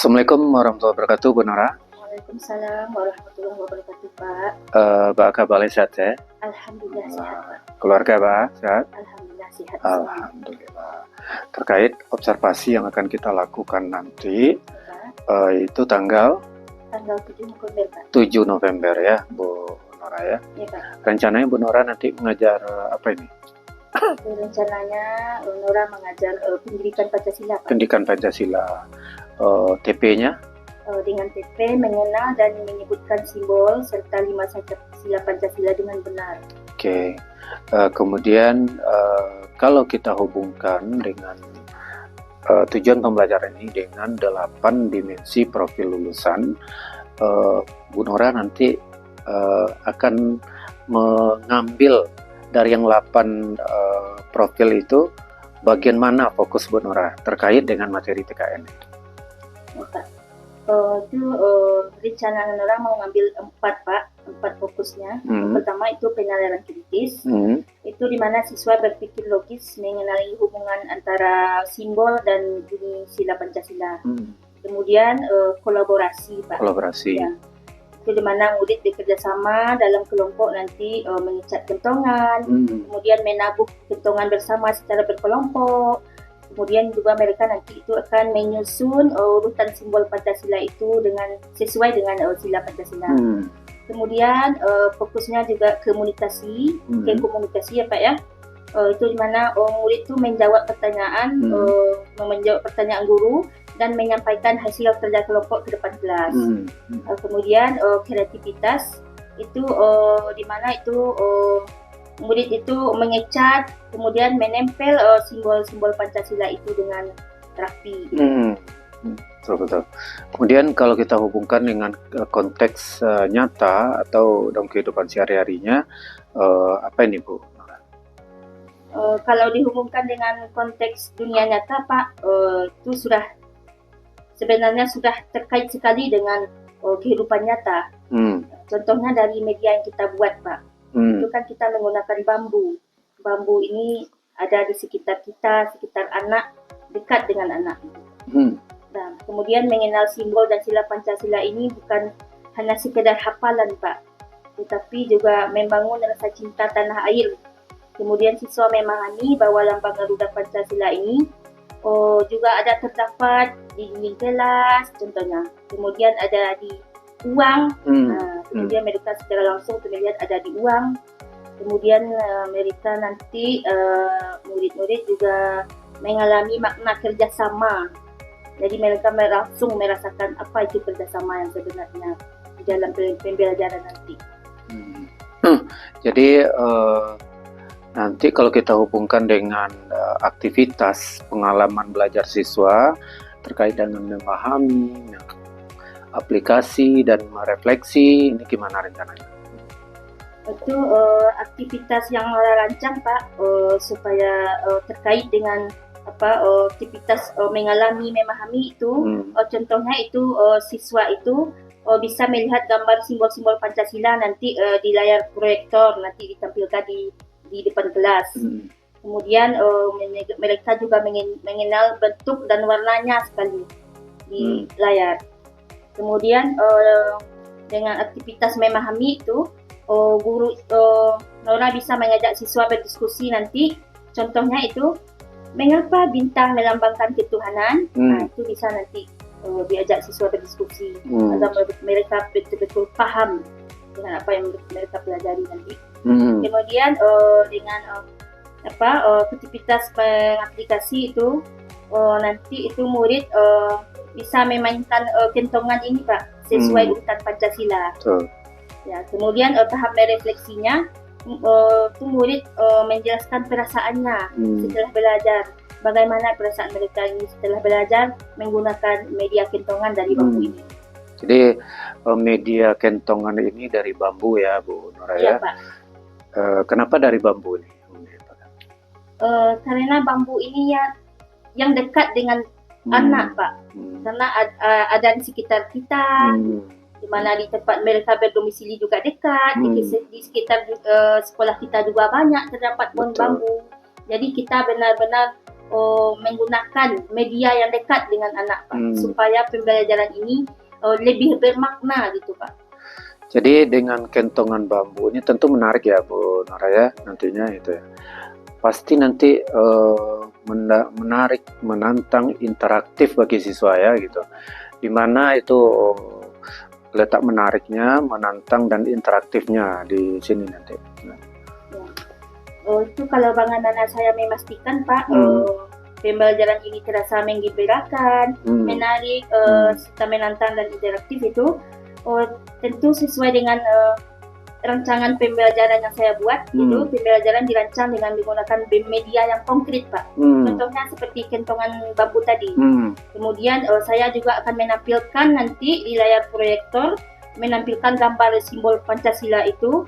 Assalamualaikum warahmatullahi wabarakatuh, Bu Nora. Waalaikumsalam warahmatullahi wabarakatuh, Pak. Pak kabarnya sehat ya? Alhamdulillah sehat, Pak. Keluarga Pak sehat? Alhamdulillah sehat. Alhamdulillah. Terkait observasi yang akan kita lakukan nanti, Pak. itu tanggal 7 November, Pak. 7 November ya, Bu Nora ya. Iya, Pak. Rencananya Bu Nora nanti mengajar apa ini? Rencananya Nora mengajar pendidikan Pancasila, Pak. Pendidikan Pancasila. TP-nya? Dengan TP mengenal dan menyebutkan simbol serta 5 sila Pancasila dengan benar. Oke. Kemudian kalau kita hubungkan dengan tujuan pembelajaran ini dengan 8 dimensi profil lulusan, Bu Nora nanti akan mengambil dari yang 8 profil itu bagian mana fokus Bu Nora terkait dengan materi TKN? Itu rencana Nora mau ngambil 4, Pak. 4 fokusnya. Pertama itu penalaran kritis. Itu di mana siswa berpikir logis mengenali hubungan antara simbol dan bunyi sila Pancasila. Kemudian kolaborasi, Pak. Kolaborasi. Ya. Itu di mana murid bekerja sama dalam kelompok nanti mengecat kentongan, kemudian menabuh kentongan bersama secara berkelompok. Kemudian juga mereka nanti itu akan menyusun urutan simbol Pancasila itu sesuai dengan sila Pancasila. Kemudian fokusnya juga komunikasi, ya Pak ya. Itu dimana murid itu menjawab pertanyaan, menjawab pertanyaan guru dan menyampaikan hasil kerja kelompok ke depan kelas. Kemudian kreativitas itu dimana itu murid itu mengecat, kemudian menempel simbol-simbol Pancasila itu dengan rapi. Betul. Kemudian kalau kita hubungkan dengan konteks nyata atau dalam kehidupan sehari-harinya, apa ini Bu? Kalau dihubungkan dengan konteks dunia nyata, Pak, itu sebenarnya sudah terkait sekali dengan kehidupan nyata. Contohnya dari media yang kita buat, Pak. Itu kan kita menggunakan bambu. Bambu ini ada di sekitar kita, sekitar anak, dekat dengan anak. Nah, kemudian mengenal simbol dan sila Pancasila ini bukan hanya sekedar hafalan, Pak, tetapi juga membangun rasa cinta tanah air. Kemudian siswa memahami bahwa lambang Garuda Pancasila ini juga ada terdapat di dinding kelas, contohnya. Kemudian ada di uang, kemudian mereka secara langsung melihat ada di uang. Kemudian mereka nanti murid-murid juga mengalami makna kerjasama. Jadi mereka langsung merasakan apa itu kerjasama yang sebenarnya di dalam pembelajaran nanti. Jadi nanti kalau kita hubungkan dengan aktivitas pengalaman belajar siswa terkait dengan memahami aplikasi dan merefleksi, ini gimana rencananya? Itu aktivitas yang rancang, Pak, supaya terkait dengan aktivitas mengalami, memahami itu. Contohnya itu siswa itu bisa melihat gambar simbol-simbol Pancasila nanti di layar proyektor, nanti ditampilkan di depan kelas. Kemudian mereka juga mengenal bentuk dan warnanya sekali di layar. Kemudian dengan aktivitas memahami itu, guru Nora bisa mengajak siswa berdiskusi nanti. Contohnya itu, mengapa bintang melambangkan ketuhanan? Nah, itu bisa nanti diajak siswa berdiskusi agar mereka betul-betul paham dengan apa yang mereka pelajari nanti. Kemudian dengan aktivitas pengaplikasi itu, nanti itu murid bisa memainkan kentongan ini, Pak, sesuai urutan Pancasila. Ya, kemudian tahap merefleksinya, itu murid menjelaskan perasaannya setelah belajar. Bagaimana perasaan mereka ini setelah belajar menggunakan media kentongan dari bambu ini. Jadi media kentongan ini dari bambu ya, Bu Nora ya? Pak. Kenapa dari bambu ini? Karena bambu ini ya yang dekat dengan anak, Pak. Karena ada di sekitar kita, di mana di tempat mereka berdomisili juga dekat, di sekitar sekolah kita juga banyak terdapat pohon bambu. Jadi kita benar-benar menggunakan media yang dekat dengan anak Pak, supaya pembelajaran ini lebih bermakna gitu Pak. Jadi dengan kentongan bambu ini tentu menarik ya Bu Nora ya, nantinya itu ya. Pasti nanti menarik, menantang, interaktif bagi siswa ya gitu. Dimana itu letak menariknya, menantang dan interaktifnya di sini nanti. Ya. Itu kalau Bang Nana saya memastikan Pak, pembelajaran ini terasa menggembirakan, menarik, serta menantang dan interaktif itu tentu sesuai dengan rancangan pembelajaran yang saya buat. Itu pembelajaran dirancang dengan menggunakan media yang konkret Pak. Contohnya seperti kentongan bambu tadi. Kemudian saya juga akan menampilkan nanti di layar proyektor, menampilkan gambar simbol Pancasila itu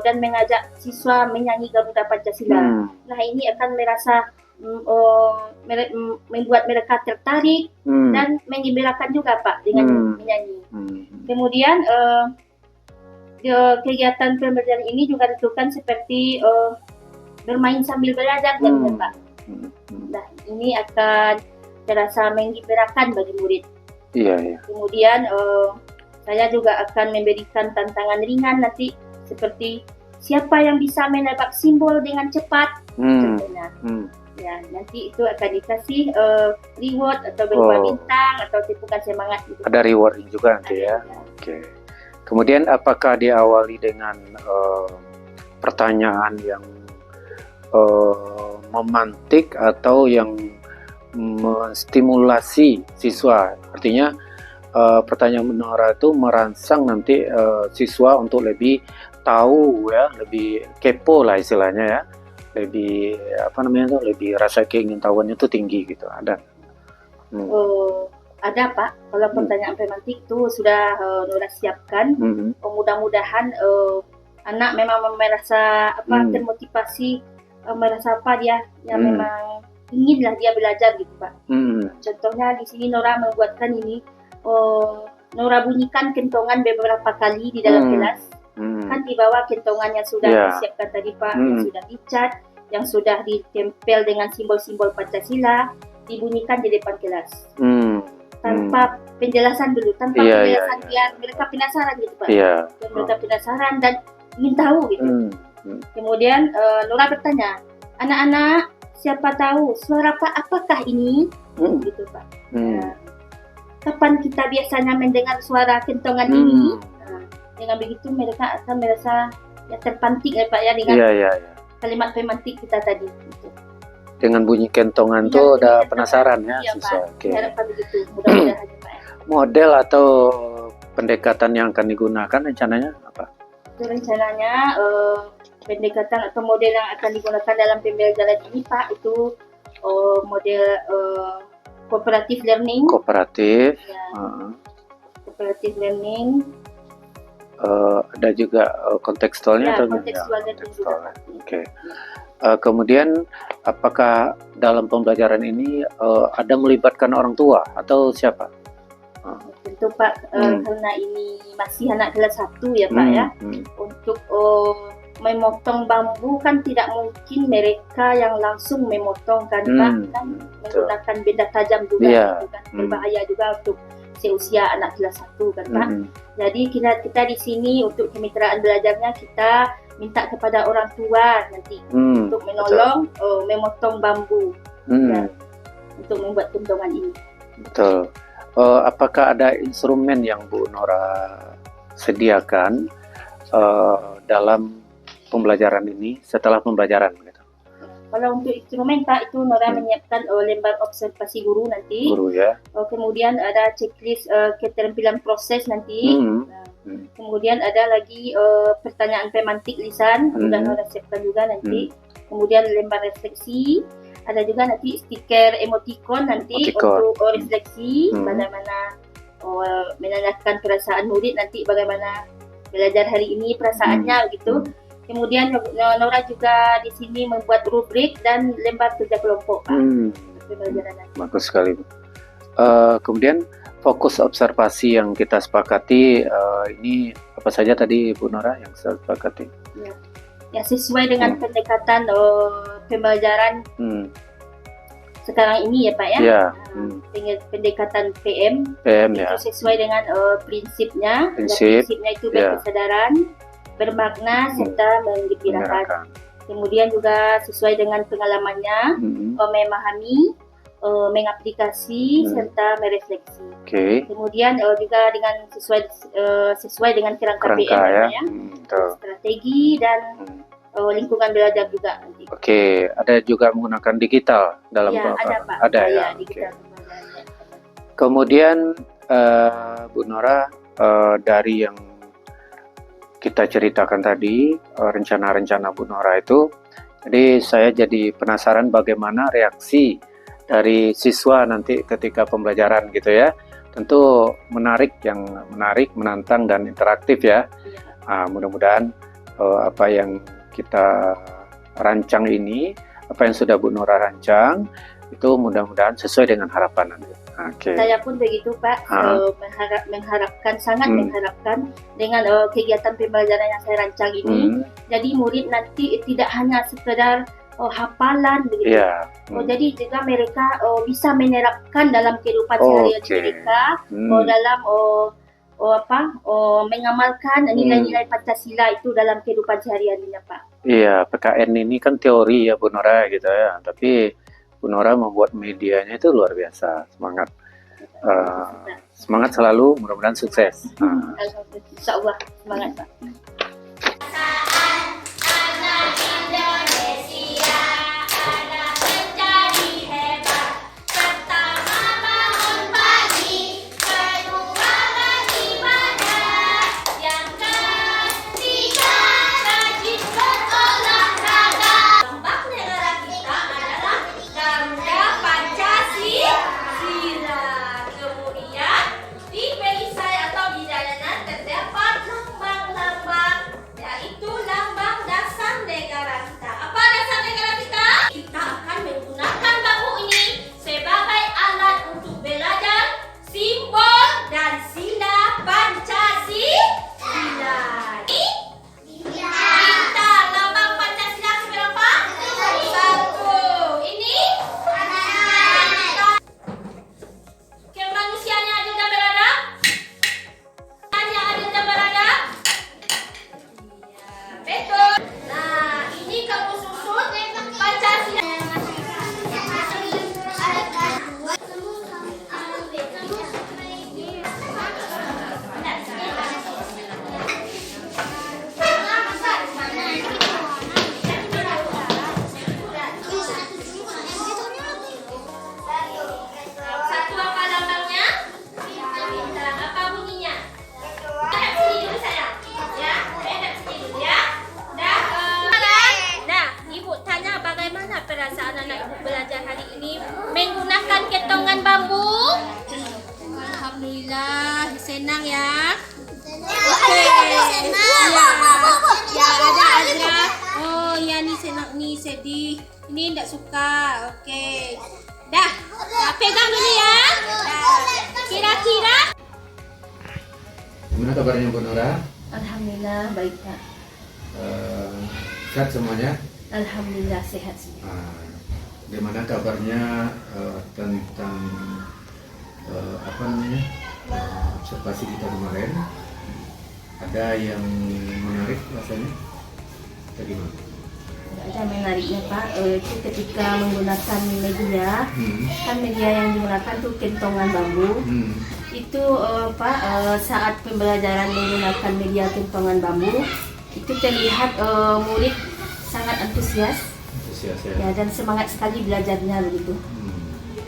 dan mengajak siswa menyanyi Garuda Pancasila. Nah ini akan membuat mereka tertarik dan menggembirakan juga Pak dengan menyanyi. Kemudian kegiatan pembelajaran ini juga ditentukan seperti bermain sambil belajar dan Pak. Nah ini akan terasa menggembirakan bagi murid. Iya. Kemudian saya juga akan memberikan tantangan ringan nanti seperti siapa yang bisa menebak simbol dengan cepat. Contohnya. Ya, nanti itu akan dikasih reward atau berupa bintang atau tipukan semangat gitu. Ada reward juga nanti ya. Oke. Kemudian apakah diawali dengan pertanyaan yang memantik atau yang menstimulasi siswa? Artinya pertanyaan Nora itu merangsang nanti siswa untuk lebih tahu ya, lebih kepo lah istilahnya ya, lebih lebih rasa keingintahuannya itu tinggi gitu. Ada? Ada Pak. Kalau pertanyaan pemantik itu sudah Nora siapkan. Mudah-mudahan anak memang merasa termotivasi, merasa dia yang memang inginlah dia belajar gitu Pak. Contohnya di sini Nora membuatkan ini. Nora bunyikan kentongan beberapa kali di dalam kelas. Kan di bawah kentongan yang sudah disiapkan tadi Pak, yang sudah dicat, yang sudah ditempel dengan simbol-simbol Pancasila, dibunyikan di depan kelas. Tanpa penjelasan dulu, tanpa penjelasan biar mereka penasaran gitu Pak. Mereka penasaran dan ingin tahu gitu. Kemudian Nora bertanya, anak-anak siapa tahu suara apakah ini? Gitu Pak. Kapan kita biasanya mendengar suara kentongan ini? Dengan begitu mereka akan merasa terpantik ya Pak ya dengan kalimat pemantik kita tadi. Gitu. Dengan bunyi kentongan tuh udah penasaran ya siswa. Harapkan begitu. Mudah-mudahan Pak. Model atau pendekatan yang akan digunakan rencananya apa? Rencananya pendekatan atau model yang akan digunakan dalam pembelajaran ini Pak itu model cooperative learning. Kooperatif. Cooperative learning. Ada juga kontekstualnya atau kontekstual. Oke. Kemudian apakah dalam pembelajaran ini ada melibatkan orang tua atau siapa? Tentu Pak, karena ini masih anak kelas 1 ya Pak ya. Untuk memotong bambu kan tidak mungkin mereka yang langsung memotong kan Pak, kan menggunakan benda tajam juga, kan berbahaya juga untuk seusia anak kelas 1 kan Pak. Jadi kita di sini untuk kemitraan belajarnya kita minta kepada orang tua nanti untuk menolong memotong bambu untuk membuat kentongan ini. Betul. Apakah ada instrumen yang Bu Nora sediakan dalam pembelajaran ini setelah pembelajaran? Gitu? Kalau untuk instrumen Pak itu Nora menyiapkan lembar observasi guru nanti. Guru ya. Kemudian ada checklist keterampilan proses nanti. Kemudian ada lagi pertanyaan pemantik lisan, sudah Nora siapkan juga nanti. Kemudian lembar refleksi. Ada juga nanti stiker emoticon nanti untuk refleksi bagaimana menanyakan perasaan murid nanti bagaimana belajar hari ini perasaannya gitu. Kemudian Nora juga di sini membuat rubrik dan lembar kerja kelompok. Bagus sekali. Kemudian fokus observasi yang kita sepakati ini apa saja tadi Bu Nora yang kita sepakati? Ya sesuai dengan pendekatan pembelajaran sekarang ini ya Pak ya. Ya. Pendekatan PM PM itu ya. sesuai dengan prinsipnya. Prinsip, Prinsipnya itu ya. berkesadaran, bermakna, serta menggembirakan. Kemudian juga sesuai dengan pengalamannya, memahami, mengaplikasi, serta merefleksi. Kemudian juga dengan sesuai dengan kerangka PM ya. Strategi dan lingkungan belajar juga nanti. Ada juga menggunakan digital dalam ada Pak. Ada ya. Digital. Kemudian Bu Nora, dari yang kita ceritakan tadi, rencana-rencana Bu Nora itu, jadi saya jadi penasaran bagaimana reaksi dari siswa nanti ketika pembelajaran gitu ya. Tentu menarik, menantang dan interaktif ya. Mudah-mudahan apa yang kita rancang ini, apa yang sudah Bu Nora rancang, itu mudah-mudahan sesuai dengan harapan nanti. Saya pun begitu Pak, sangat mengharapkan dengan kegiatan pembelajaran yang saya rancang ini. Jadi murid nanti tidak hanya sekedar hafalan begitu. Jadi juga mereka bisa menerapkan dalam kehidupan sehari-hari mereka, dalam mengamalkan nilai-nilai Pancasila itu dalam kehidupan sehari-harinya Pak. Iya, PKN ini kan teori ya Bu Nora gitu ya, tapi Bu Nora membuat medianya itu luar biasa. Semangat selalu, mudah-mudahan sukses. Insyaallah, semangat Pak. Menggunakan ketongan bambu. Alhamdulillah, senang ya. Oke. Ya, ada Azra. Oh, ya nih senang nih sedih. Ini enggak suka. Oke. Dah, pegang dulu ya. Kira-kira. Gimana kabarnya Bu Nora? Alhamdulillah baik Pak. Sehat semuanya? Alhamdulillah sehat semua. Gimana kabarnya tentang observasi kita kemarin? Ada yang menarik rasanya? Atau gimana? Ada menariknya Pak. Itu ketika menggunakan media, kan media yang digunakan tuh kentongan bambu. Itu Pak, saat pembelajaran menggunakan media kentongan bambu, itu terlihat murid sangat antusias. Ya, dan semangat sekali belajarnya begitu.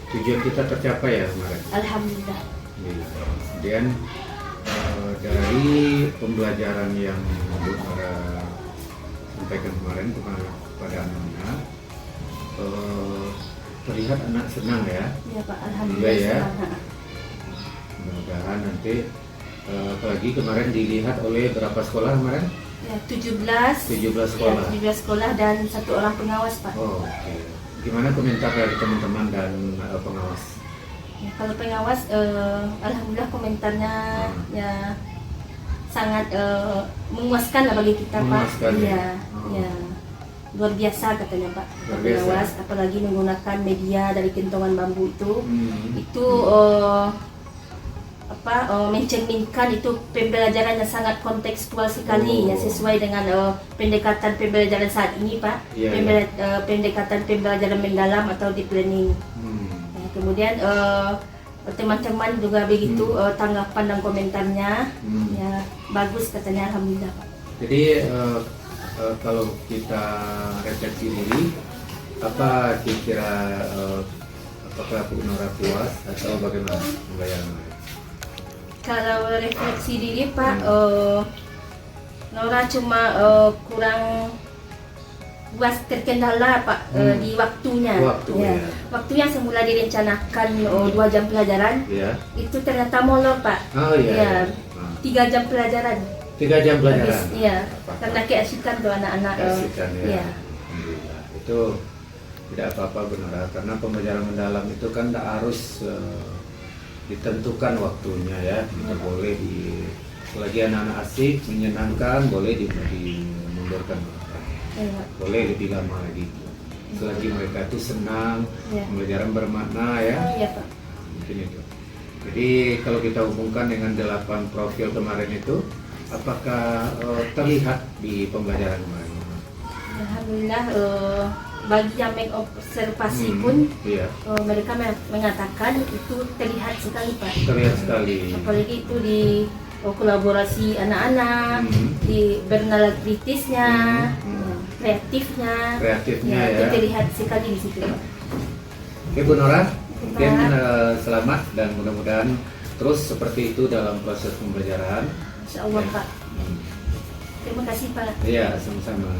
Tujuan kita tercapai ya kemarin. Alhamdulillah. Kemudian dari pembelajaran yang Bu Nora sampaikan kemarin kepada anak-anak, terlihat anak senang ya. Iya Pak, alhamdulillah ya. Senang. Mudah-mudahan nanti apalagi kemarin dilihat oleh berapa sekolah kemarin? Ya, 17 sekolah. Ya, 17 sekolah dan 1 orang pengawas Pak. Oke. Gimana komentar dari teman-teman dan pengawas? Ya, kalau pengawas, alhamdulillah komentarnya ya sangat memuaskan lah bagi kita Pak. Memuaskan, Iya. Ya. luar biasa katanya Pak Luar pengawas, biasa. apalagi menggunakan media dari kentongan bambu itu mencerminkan itu pembelajaran yang sangat kontekstual sekali ya, sesuai dengan pendekatan pembelajaran saat ini Pak. Pendekatan pembelajaran mendalam atau deep learning. Kemudian teman-teman juga begitu tanggapan dan komentarnya ya bagus katanya, alhamdulillah Pak. Jadi kalau kita refleksi diri, apa kira-kira apakah Bu Nora puas atau bagaimana membayangkan? Kalau refleksi diri Pak, Nora cuma kurang buat terkendala Pak di waktunya. Waktu yang semula direncanakan 2 jam pelajaran, itu ternyata molor Pak. 3 jam pelajaran. 3 jam pelajaran. Habis, iya, karena keasikan tuh anak-anak. Keasikan ya. Iya. Alhamdulillah. Itu tidak apa-apa Bu Nora, karena pembelajaran mendalam itu kan harus ditentukan waktunya ya. Kita boleh selagi anak-anak asik, menyenangkan, boleh dimundurkan. Boleh lebih lama lagi. Selagi mereka itu senang, pembelajaran bermakna ya. Iya Pak. Mungkin itu. Jadi kalau kita hubungkan dengan 8 profil kemarin itu, apakah terlihat di pembelajaran kemarin? Alhamdulillah, bagi yang mengobservasi pun mereka mengatakan itu terlihat sekali Pak. Terlihat sekali. Apalagi itu di kolaborasi anak-anak, di bernalar kritisnya, kreatifnya ya, itu terlihat sekali di situ Pak. Oke Bu Nora, mungkin selamat dan mudah-mudahan terus seperti itu dalam proses pembelajaran. Insya Allah Pak. Terima kasih Pak. Iya, sama-sama.